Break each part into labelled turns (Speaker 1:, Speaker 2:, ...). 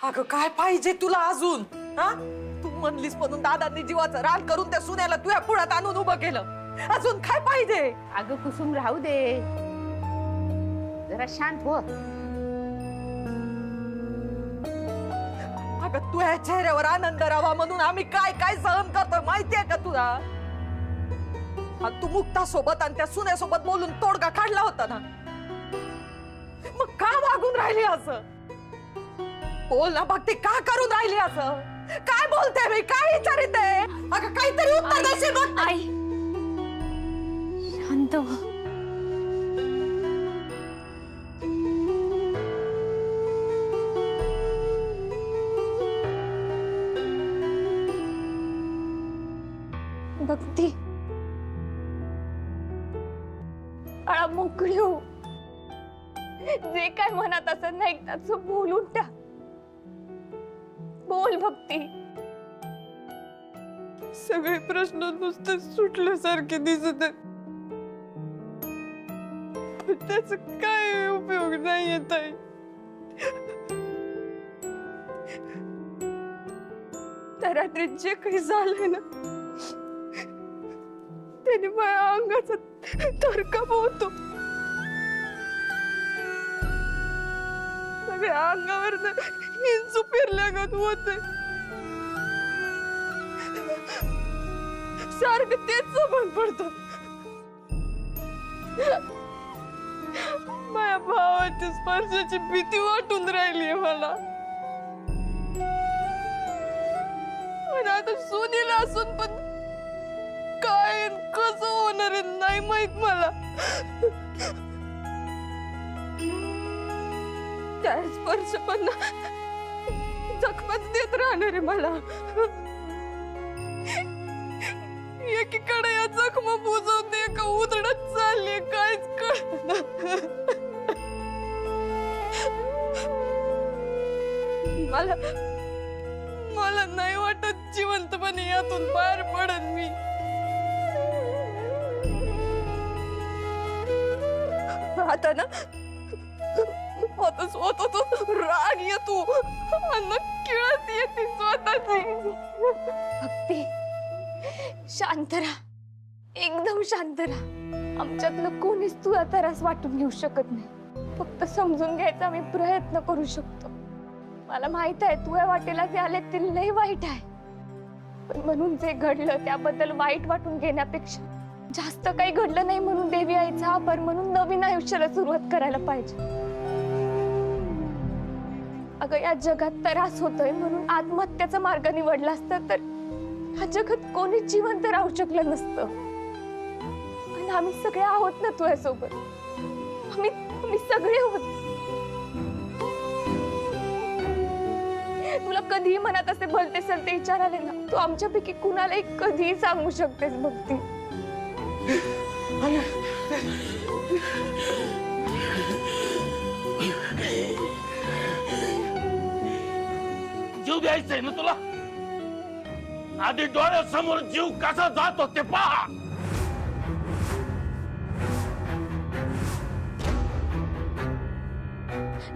Speaker 1: अगं काय पाहिजे तुला अजून? हा, तू म्हणलीस म्हणून दादांनी जीवाचं रान करून त्या सुनेला तुझ्या पुढ्यात आणून उभं केलं. अजून काय पाहिजे?
Speaker 2: अगं कुसुम राहू दे, जरा शांत हो.
Speaker 1: अगं तुझ्या चेहऱ्यावर आनंद राहावा म्हणून आम्ही काय काय सहन करतोय माहितीये का तुला? तू मुक्ता सोबत आणि त्या सुनेसोबत बोलून तोडगा काढला होता ना, मग का वागून राहिली असं? बोल ना भक्ती, का करून राहिली असं? काय बोलते मी, काय विचारित आहे? अगं काहीतरी उत्तर देशील बघ.
Speaker 2: आई शांत हो. भक्ती आळा मोकळी हो. जे काय मनात असं नाही त्याचं बोलून टाक. बोल भक्ती.
Speaker 3: सगळे प्रश्न नुसते सुटल्यासारखे दिसत आहेत. त्याचा काय उपयोग नाहीये ताई. त्या रात्री जे काही झालंय ना, त्याने माझ्या अंगाचा थरकाप होतो. सगळ्या अंगावर हिंचू फिरल्यागत होते. सारखं तेच समज पडत. माझ्या भावाच्या स्पर्शाची भीती वाटून राहिली मला. आणि आता सुनीला असून पण काय कसं होणार आहे नाही माहित मला. त्या स्पर्श पण जखमच देत राहणार आहे मला. एकीकडे या जखमा बुजवते का उधळत चालली काहीच कळत. मला मला नाही वाटत जिवंतपणे यातून बाहेर पडन मी. आता ना आता स्वतः राग येतो आणि किळत येते स्वतःची.
Speaker 2: भक्ती शांत राहा, एकदम शांत राहा. आमच्यातलं कोणीच तुला त्रास वाटून घेऊ शकत नाही. फक्त समजून घ्यायचा आम्ही प्रयत्न करू शकतो. मला माहित आहे तुझ्या वाटेला जे आले ते लय वाईट आहे, पण म्हणून जे घडलं त्याबद्दल वाईट वाटून घेण्यापेक्षा जास्त काही घडलं नाही म्हणून देवी आईचा आभार म्हणून नवीन आयुष्याला सुरुवात करायला पाहिजे. अगं या जगात त्रास होतोय म्हणून आत्महत्याचा मार्ग निवडला असता तर ह्या जगात कोणीच जिवंत राहू शकलं नसतं. आणि आम्ही सगळे आहोत ना तुझ्यासोबत. आम्ही सगळे आहोत. तुला कधीही मनात असे भलते सलते विचार आले ना, तू आमच्यापैकी कुणालाही कधीही सांगू शकतेस भक्ती.
Speaker 4: जीव द्यायचंय ना तुला? आधी डोळ्यासमोर जीव कसा जातो ते पहा.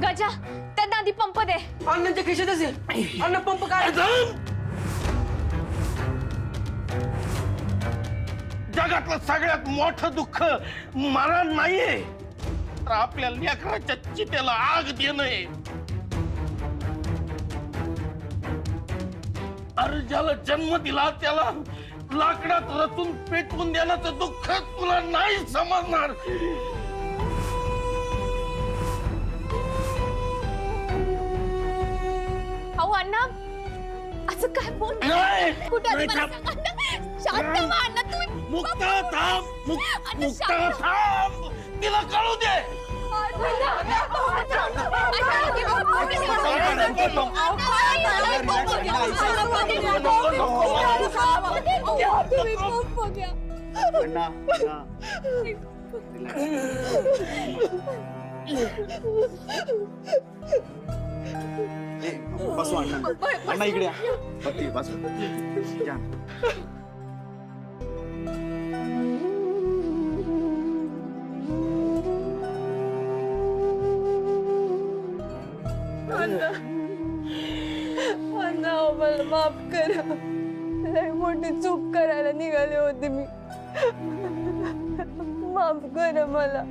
Speaker 2: गजा त्यांना आधी पंप दे.
Speaker 3: अण्णांच्या खिशात असेल. अण्णा पंप काय?
Speaker 4: जगातलं सगळ्यात मोठं दुःख मरण नाहीये, तर आपल्या लेकराच्या चितेला आग देणं. अरे ज्याला जन्म दिला त्याला लाकडात रचून पेटवून देण्याचं दुःख तुला नाही समजणार.
Speaker 2: अहो अण्णा असं काय बोल. कुठे शांत व्हा अण्णा. तुम्ही
Speaker 4: मुक्ता थांब, मुक्ता थांब, तिला कळू दे.
Speaker 5: बसू अण्णा. अण्णा इकडे या. बसू.
Speaker 3: माफ करा, लय मोठी चूक करायला निघाले होते मी. माफ करा मला.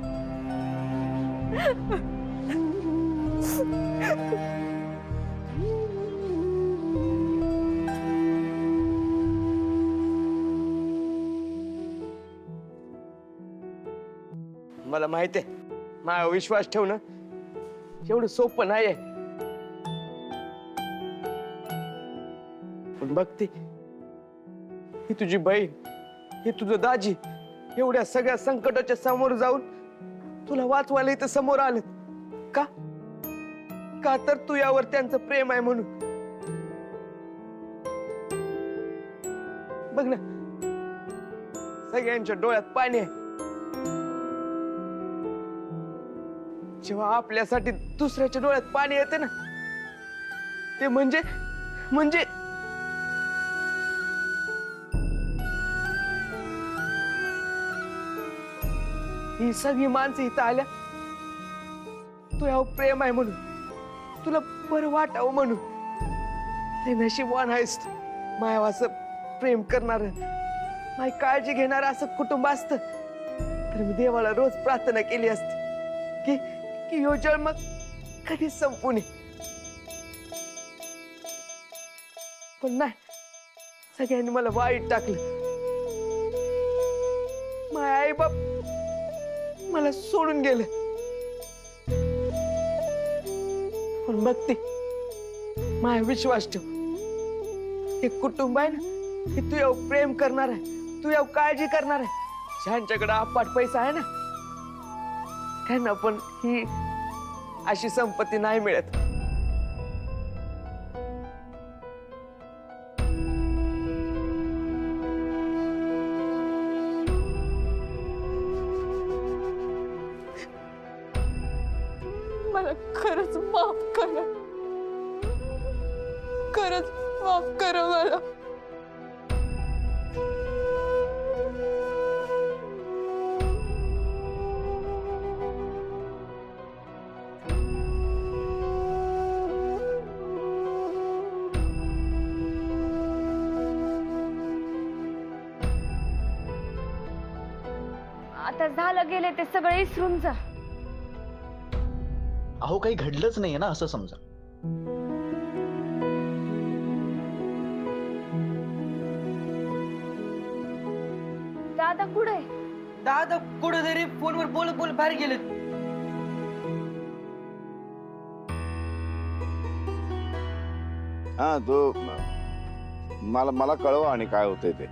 Speaker 6: मला माहित आहे माझ्या विश्वास ठेवणं एवढं सोपं नाहीये. पण बघते ही तुझी बहीण, हे तुझं दाजी एवढ्या सगळ्या संकटाच्या समोर जाऊन तुला वाचवायला इथं समोर आलं का? का तर तू यावर त्यांचं प्रेम आहे म्हणून. बघ ना, सगळ्यांच्या डोळ्यात पाणी आहे. जेव्हा आपल्यासाठी दुसऱ्याच्या डोळ्यात पाणी येते ना, ते म्हणजे ही सगळी माणसं इथं आल्या तू यावर प्रेम आहे म्हणून, तुला बरं वाटावं म्हणून. ते नशीबवान आहेस तू. मायावर असं प्रेम करणार, माझी काळजी घेणार असं कुटुंब असतं तर मी देवाला रोज प्रार्थना केली असती की ह्यो जन्म कधी संपू नये. पण नाही, सगळ्यांनी मला वाईट टाकलं. माझे आई बाप मला सोडून गेले. पण बघते, माझा विश्वास ठेव, हे कुटुंब आहे ना, हे तू यावर प्रेम करणार आहे, तू यावर काळजी करणार आहे. ज्यांच्याकडे अपाट पैसा आहे ना, त्यांना पण ही अशी संपत्ती नाही मिळत.
Speaker 3: मला खरंच माफ करा, खरंच माफ करा मला.
Speaker 2: आता झालं गेले ते सगळं विसरून जा.
Speaker 5: अहो काही घडलंच नाहीये ना असं समजा.
Speaker 2: दादा कुठे?
Speaker 7: दादा कुठेतरी फोनवर बोलत बोलत बाहेर गेले.
Speaker 8: हा तो मला कळवा आणि काय होतंय ते.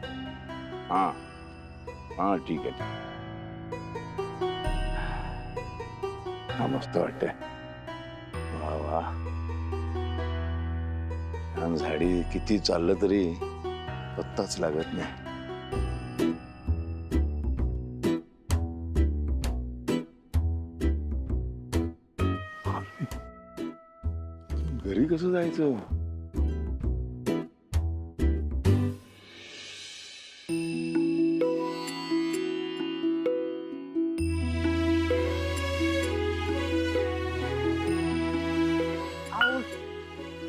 Speaker 8: हा हा ठीक आहे. हा मस्त वाटतंय. वा वा, छान झाडी. किती चाललं तरी पत्ताच लागत नाही. घरी कसं जायचं?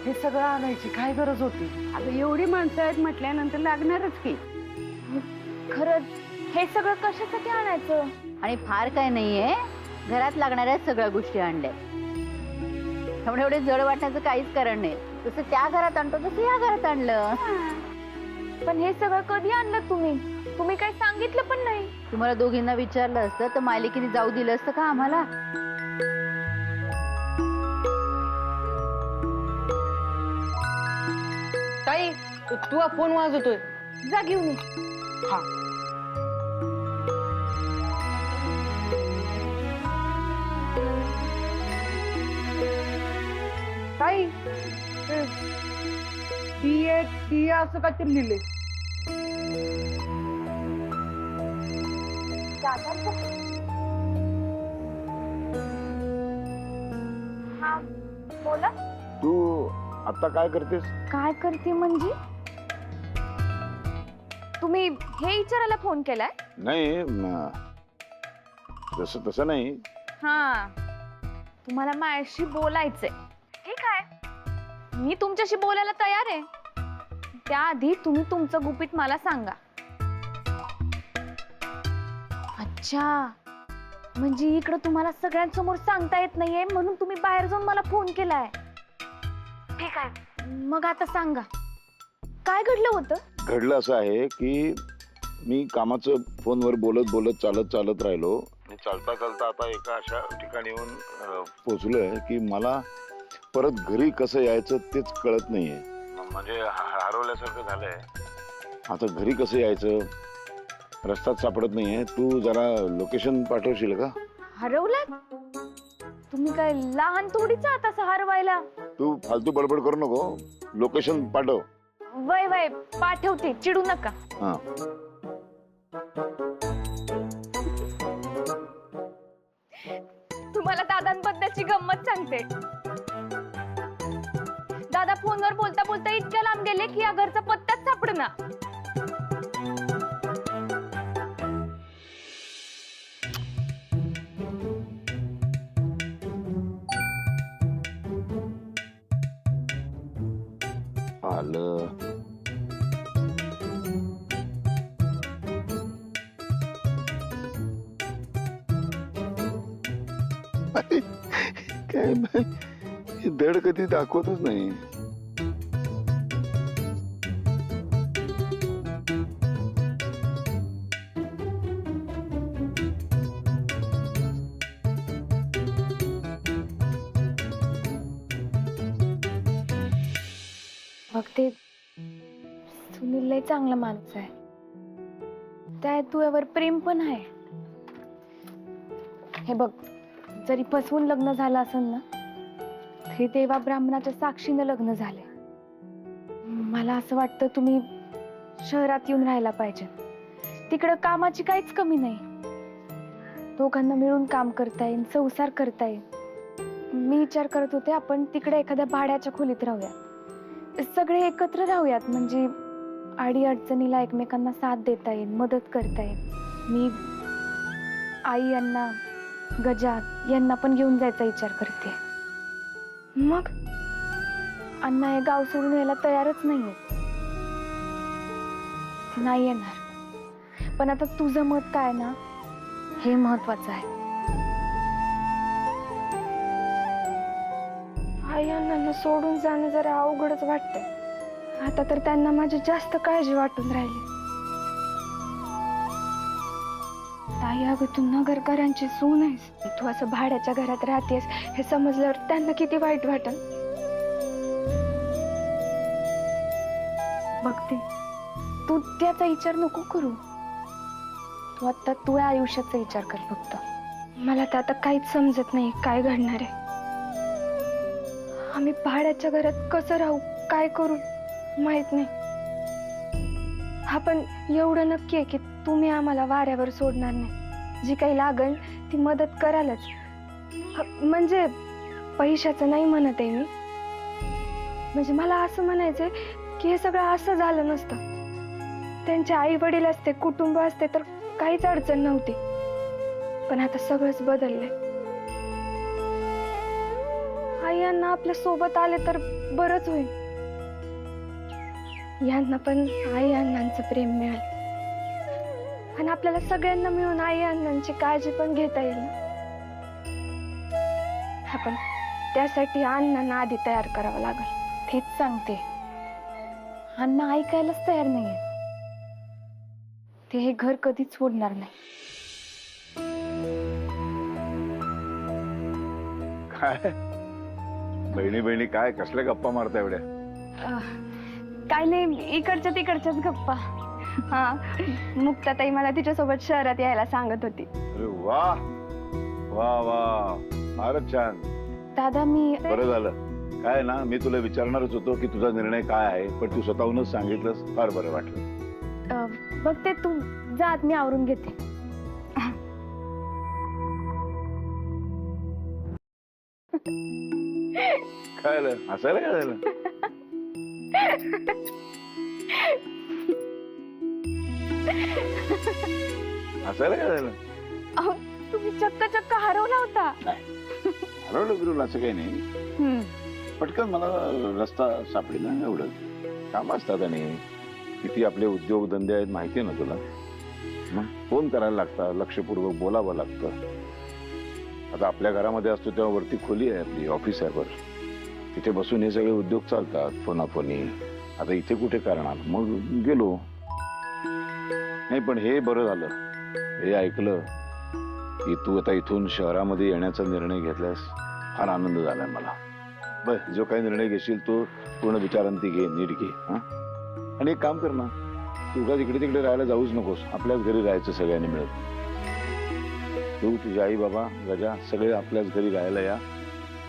Speaker 7: हे सगळं आणायची काय गरज होती?
Speaker 9: अगं एवढी माणसं आहेत म्हटल्यानंतर लागणारच की.
Speaker 2: खरंच हे सगळं कशासाठी आणायचं?
Speaker 10: आणि फार काय नाहीये, घरात लागणाऱ्या सगळ्या गोष्टी आणल्या. त्यामुळे एवढे जड वाटण्याचं काहीच कारण नाही. जसं त्या घरात आणतो तसं या घरात आणलं.
Speaker 2: पण हे सगळं कधी आणलं तुम्ही? तुम्ही काही सांगितलं पण नाही.
Speaker 10: तुम्हाला दोघींना विचारलं असतं तर मालिकेने जाऊ दिलं असतं का आम्हाला?
Speaker 7: ताई तू फोन वाजवतोय,
Speaker 2: जा घेऊन ये.
Speaker 7: हा ताई ती असं का ते लिहिले?
Speaker 2: हा बोला.
Speaker 8: तू आता काय करतेस?
Speaker 2: काय करते म्हणजे? तुम्ही हे विचारायला फोन केलाय?
Speaker 8: नाही तसं नाही.
Speaker 2: हा, तुम्हाला माझ्याशी बोलायचंय. ठीक आहे, मी तुमच्याशी बोलायला तयार आहे. त्याआधी तुम्ही तुमचं गुपित मला सांगा. अच्छा, म्हणजे इकडं तुम्हाला सगळ्यांसमोर सांगता येत नाहीये म्हणून तुम्ही बाहेर जाऊन मला फोन केलाय. ठीक आहे, मग आता सांगा काय घडलं होतं.
Speaker 8: घडलं असं आहे की मी कामाचं फोनवर बोलत बोलत चालत राहिलो. चालता चालता आता एका अशा ठिकाणी येऊन पोचलोय की मला परत घरी कसं यायचं तेच कळत नाहीये. म्हणजे हरवल्यासारखं झालंय. आता घरी कसं यायचं रस्ताच सापडत नाहीये. तू जरा लोकेशन पाठवशील का?
Speaker 2: हरवलात? तुम्ही काय लहान थोडीच आहात असं हरवायला.
Speaker 8: तू फालतू बडबड करू नको, लोकेशन पाठव.
Speaker 2: वय वय पाठवते, चिडू नका.
Speaker 8: हा,
Speaker 2: तुम्हाला दादांबद्दलची गंमत सांगते. दादा फोनवर बोलता बोलता इतक्या लांब गेले की या घरचा पत्ताच सापडना.
Speaker 8: आलं. काय धड कधी दाखवतच नाही.
Speaker 2: मग ते सुनील लय चांगला माणूस आहे. त्या तुझ्यावर प्रेम पण आहे. हे बघ, जरी फसवून लग्न झालं असेल ना तरी देवा ब्राह्मणाच्या साक्षीनं लग्न झाले. मला असं वाटतं तुम्ही शहरात येऊन राहायला पाहिजे. तिकडं कामाची काहीच कमी नाही. दोघांना मिळून काम करता येईल, संसार करता येईल. मी विचार करत होते आपण तिकडे एखाद्या भाड्याच्या खोलीत राहूया. सगळे एकत्र राहूयात, म्हणजे अडी अडचणीला एकमेकांना साथ देता येईल, मदत करता येईल. मी आई यांना, गजा यांना पण घेऊन जायचा विचार करते. मग अण्णा हे गाव सोडून यायला तयारच नाहीये. नाही येणार. पण आता तुझं मत काय ना, हे महत्वाचं आहे. आई अण्णांना सोडून जाणं जरा अवघडच वाटतंय. आता तर त्यांना माझी जास्त काळजी वाटून राहिली. ताई, अगं तू नगरकरांची सून आहेस. तू असं भाड्याच्या घरात राहतेस हे समजल्यावर त्यांना किती वाईट वाटेल. बघते, तू त्याचा विचार नको करू. तू आता तुझ्या आयुष्याचा विचार कर फक्त. मला तर आता काहीच समजत नाही काय घडणार आहे. आम्ही भाड्याच्या घरात कसं राहू, काय करू माहित नाही. हा पण एवढं नक्की आहे की तुम्ही आम्हाला वाऱ्यावर सोडणार नाही. जी काही लागेल ती मदत करालच. म्हणजे पैशाचं नाही म्हणत आहे मी. म्हणजे मला असं म्हणायचंय की हे सगळं असं झालं नसतं. त्यांचे आई वडील असते, कुटुंब असते तर काहीच अडचण नव्हती. पण आता सगळंच बदललंय. आई यांना आपल्या सोबत आले तर बरंच होईल. यांना पण आई अण्णांचं प्रेम मिळेल आणि आपल्याला सगळ्यांना मिळून आई अण्णांची काळजी पण घेता येईल ना. आपण त्यासाठी अण्णांना आधी तयार करावं लागेल. तेच सांगते, अण्णा ऐकायलाच तयार नाहीये. ते हे घर कधीच सोडणार नाही.
Speaker 8: काय बहिणी बहिणी काय कसल्या गप्पा मारता एवढ्या?
Speaker 2: काय नाही, इकडच्या तिकडच्याच गप्पा. हा, मुक्ताताई मला तिच्यासोबत शहरात यायला सांगत होती.
Speaker 8: अरे वा वा वा, फारच छान.
Speaker 2: दादा मी
Speaker 8: बरं झालं. काय ना, मी तुला विचारणारच होतो की तुझा निर्णय काय आहे, पण तू स्वतःहूनच सांगितलंस, फार बरं वाटलं.
Speaker 2: बघते, तू जात मी आवरून घेते.
Speaker 8: काय झालं? हसायला काय झालं? हसायला काय झालं?
Speaker 2: अहो, तुम्ही चक्क हरवला होता.
Speaker 8: हरवलं बिरवलं असं काही नाही. पटकन मला रस्ता सापडेल ना, एवढं. काम असतात आणि किती आपले उद्योगधंदे आहेत माहिती आहे ना तुला. मग फोन करायला लागतात, लक्षपूर्वक बोलावं लागतं. आता आपल्या घरामध्ये असतो तेव्हा वरती खोली आहे, आपली ऑफिस आहे, बरं तिथे बसून हे सगळे उद्योग चालतात फोनाफोनी. आता इथे कुठे करणार, मग गेलो. नाही पण हे बरं झालं, हे ऐकलं की तू आता इथून शहरामध्ये येण्याचा निर्णय घेतलास. फार आनंद झालाय मला. बस जो काही निर्णय घेशील तो पूर्ण विचारांती घे, नीट घे. हा, आणि एक काम कर ना, तू उगाच इकडे तिकडे राहायला जाऊच नकोस. आपल्याच घरी राहायचं सगळ्यांनी मिळत. तू, तुझी आई, बाबा, गजा सगळे आपल्याच घरी राहायला या.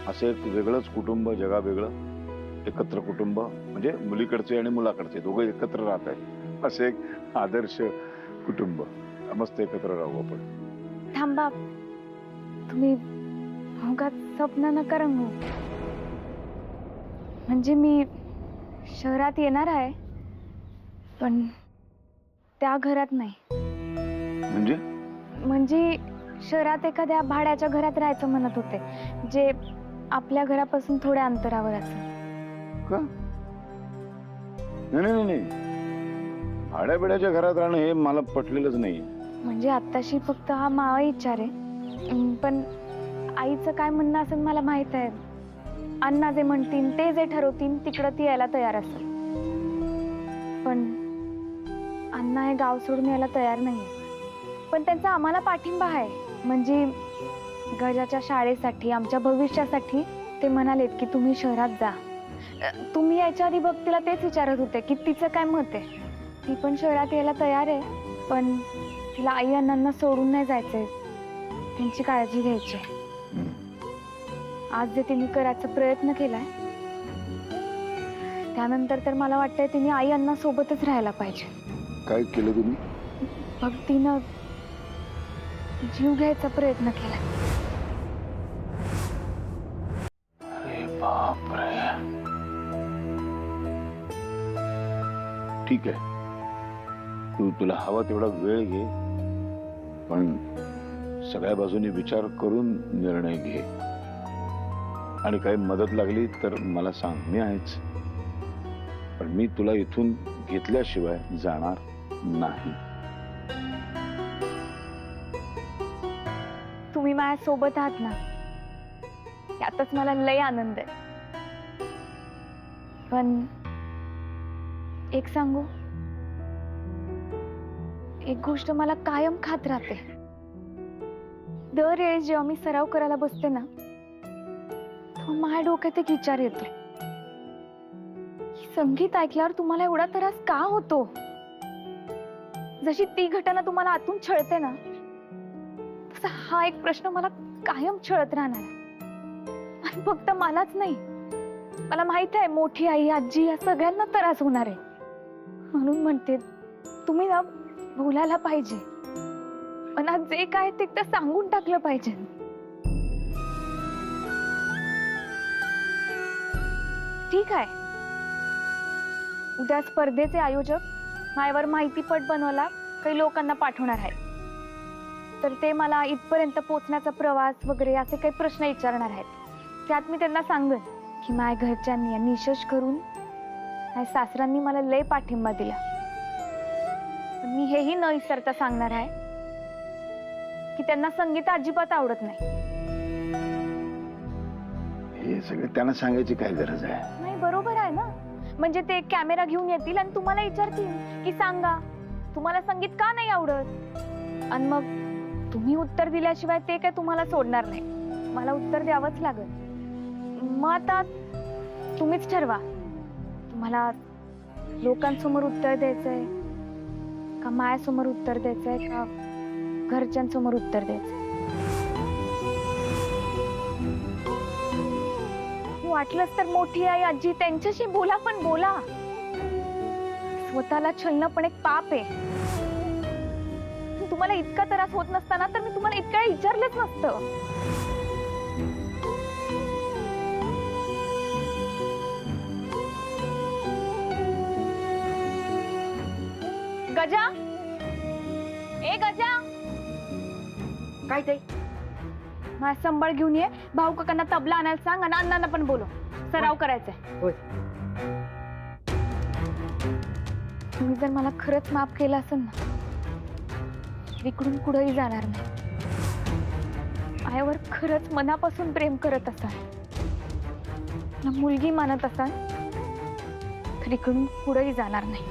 Speaker 8: असं एक वेगळंच कुटुंब, जगा वेगळं, एकत्र कुटुंब, म्हणजे मुलीकडचे आणि मुलाकडचे दोघं एकत्र राहत आहेत. असं एक आदर्श कुटुंब. मस्त एकत्र राहू आपण.
Speaker 2: थांबा, तुम्ही उगाच स्वप्न नका रंगू. म्हणजे मी शहरात येणार आहे, पण त्या घरात नाही. म्हणजे शहरात एखाद्या भाड्याच्या घरात राहायचं म्हणत होते, जे आपल्या घरापासून थोड्या अंतरावर असेल.
Speaker 8: का? नाही नाही, भाड्याबिड्याच्या घरात राहणं हे मला पटलेलंच नाही.
Speaker 2: म्हणजे आत्ताशी फक्त हा मावा विचार आहे, पण आईचं काय म्हणणं असेल मला माहित आहे. अण्णा जे म्हणतील, ते जे ठरवतील, तिकडं ती यायला तयार असेल. पण अण्णा हे गाव सोडून यायला तयार नाहीये. पण त्यांचा आम्हाला पाठिंबा आहे. म्हणजे गजाच्या शाळेसाठी, आमच्या भविष्यासाठी ते म्हणालेत की तुम्ही शहरात जा. तुम्ही यायच्या आधी बघ तिला तेच विचारत होते की तिचं काय मत आहे. ती पण शहरात यायला तयार आहे, पण तिला आई अण्णांना सोडून नाही जायचंय, त्यांची काळजी घ्यायची. आज जे तिने करायचा प्रयत्न केलाय, त्यानंतर तर मला वाटतंय तिने आई अण्णा सोबतच राहायला पाहिजे.
Speaker 8: काय केलं तुम्ही?
Speaker 2: बघ, तिनं जीव घ्यायचा प्रयत्न केला.
Speaker 8: अरे बापरे. ठीक आहे, तुला हवा तेवढा वेळ घे, पण सगळ्या बाजूने विचार करून निर्णय घे. आणि काही मदत लागली तर मला सांग, मी आहेच. पण मी तुला इथून घेतल्याशिवाय जाणार नाही.
Speaker 2: तुम्ही माझ्या सोबत आहात ना, यातच मला लय आनंद आहे. पण एक सांगू, एक गोष्ट मला कायम खात राहते. दरवेळी जेव्हा मी सराव करायला बसते ना, तेव्हा माझ्या डोक्यात एक विचार येतो, संगीत ऐकल्यावर तुम्हाला एवढा त्रास का होतो? जशी ती घटना तुम्हाला आतून छळते ना, तसा हा एक प्रश्न मला कायम छळत राहणार. आणि फक्त मलाच नाही, मला माहित आहे मोठी आई, आजी या सगळ्यांना त्रास होणार आहे. म्हणून म्हणते, तुम्ही ना बोलायला पाहिजे, पण आज जे काय ते एकदा सांगून टाकलं पाहिजे. ठीक आहे, उद्या स्पर्धेचे आयोजक माझ्यावर माहितीपट बनवायला काही लोकांना पाठवणार आहे. तर ते मला इथपर्यंत पोहोचण्याचा प्रवास वगैरे असे काही प्रश्न विचारणार आहेत. त्यात मी त्यांना सांगेन की माझ्या घरच्यांनी निशेष करून माझ्या सासऱ्यांनी मला लय पाठिंबा दिला. मी हेही न विसरता सांगणार आहे की त्यांना संगीत अजिबात आवडत नाही.
Speaker 8: हे सगळं त्यांना सांगायची काय गरज आहे?
Speaker 2: नाही, बरोबर आहे ना. म्हणजे ते कॅमेरा घेऊन येतील आणि तुम्हाला विचारतील की सांगा तुम्हाला संगीत का नाही आवडत, आणि मग तुम्ही उत्तर दिल्याशिवाय ते काय तुम्हाला सोडणार नाही. मला उत्तर द्यावंच लागेल. मग आता तुम्हीच ठरवा, तुम्हाला लोकांसमोर उत्तर द्यायचंय का माझ्यासमोर उत्तर द्यायचंय का घरच्यांसमोर उत्तर द्यायचंय. वाटलंच तर मोठी आई, आजी त्यांच्याशी बोला, पण बोला. स्वतःला छळणं पण एक पाप आहे. तुम्हाला इतका त्रास होत नसताना तर मी तुम्हाला इतका विचारलंच नसतं. गजा, ए गजा,
Speaker 7: काय ते?
Speaker 2: माझा संभाळ घेऊन ये. भाऊ काकांना तबला आणायला सांग आणि अण्णांना पण बोलव, सराव करायचाय.
Speaker 7: होय.
Speaker 2: तुम्ही जर मला खरंच माफ केलं असेल ना, तर इकडून पुढेही जाणार नाही. माझ्यावर खरंच मनापासून प्रेम करत असाल, ना मुलगी मानत असाल, तर इकडून पुढेही जाणार नाही.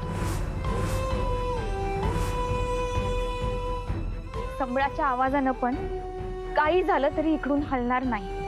Speaker 2: सम्राच्या आवाजानं पण काही झालं तरी इकडून हलणार नाही.